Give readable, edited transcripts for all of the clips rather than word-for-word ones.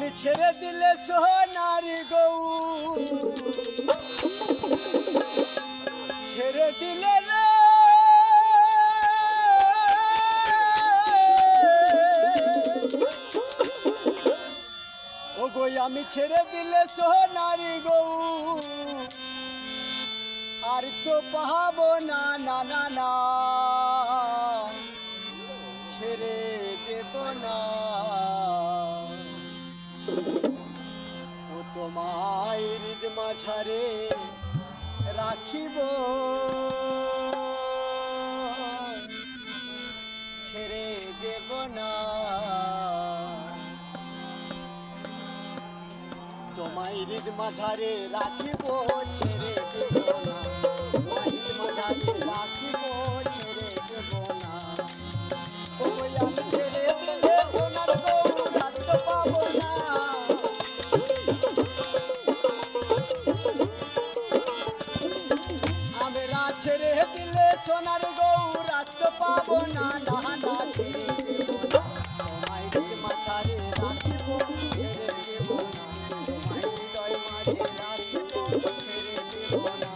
আমি ছেড়ে দিলে সোনারি গৌ ছেড়ে দিলে রে ও গই আমি ছেড়ে দিলে সোনারি গৌ আর তো পাবো না না না না ছেড়ে দেব না ও তোমায় হৃদ মাঝারে রাখিব ছেড়ে দেব না তোমায় হৃদ মাঝারে রাখিব ছেড়ে দেব না তোমায় হৃদ মাঝারে রাখিব ছেড়ে দেব না ওই আমি ছেড়ে দিলে সোনার গৌ রাখতে পাবো না আমরা ছেড়ে দিলে সোনার গৌ রাখতে পাবো না না না ছেড়ে দেব না তোমায় হৃদ মাঝারে রাখিব ছেড়ে দেব না তোমায় হৃদয় মাঝে রাখিব ছেড়ে দেব না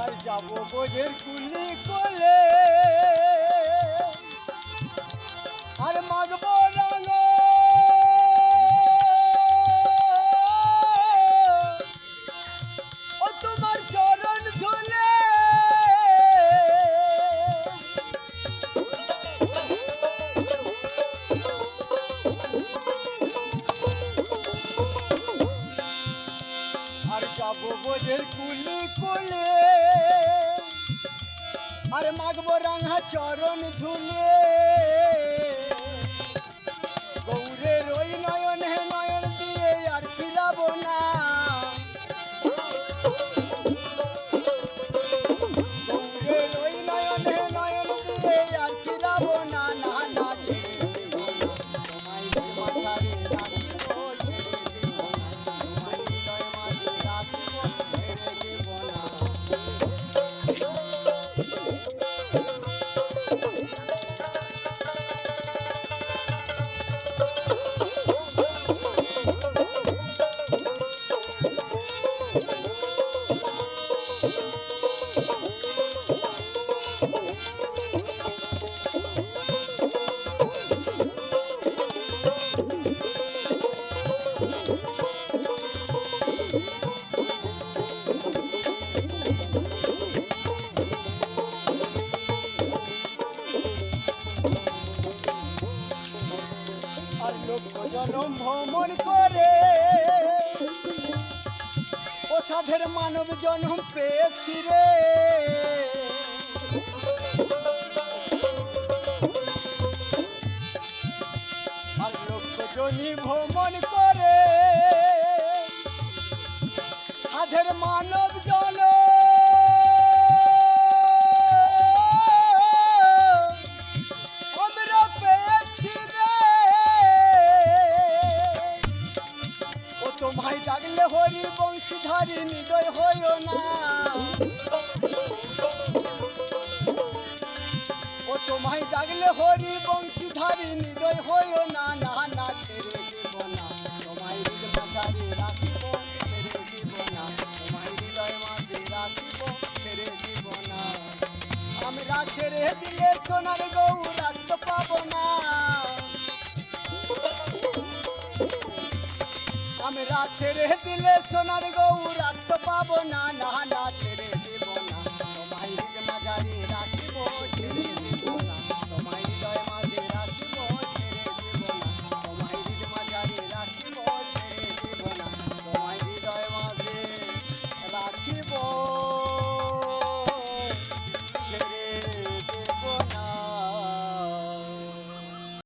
আর যাবো বোঝের কুলি কোলে আর মাগবো রঙ ও তোমার চরণ ধুলে আর যাবো বোঝের কুলি কোলে আর মাগবো রাঙা চরণ ধুলে গৌরের ওই নয়ন হে নয়ন দিয়ে আর ফিরাবো না গৌরের ওই নয়ন হে নয়ন দিয়ে আর ফিরাবো না না না ছেড়ে দেব না তোমায় মাঝারে রাখিব ছেড়ে দেব না তোমায় হৃদয় মাঝে রাখিব ছেড়ে দেব না আর লক্ষ জনম ভ্রমণ করে ও সাধের মানব জন্ম পেয়েছি রে আর লক্ষ জনি ভ্রমণ করে সাধের মানব জন্ম আমরা পেয়েছি রে ও তোমায় ডাকলে হরি বংশীধারী নিদয় হইও না ও তোমায় ডাকলে হরি বংশীধারী নিদয় হইও না না না ছেড়ে দেব না তোমায় হৃদ মাঝারে রাখিব ছেড়ে দেব না তোমায় হৃদয় মাঝে রাখিব ছেড়ে দেব না আমরা ছেড়ে দিলে সোনার গৌ রাখতে পাবো না আমরা ছেড়ে দিলে সোনার গৌ রাখতে পাবো না না না ছেড়ে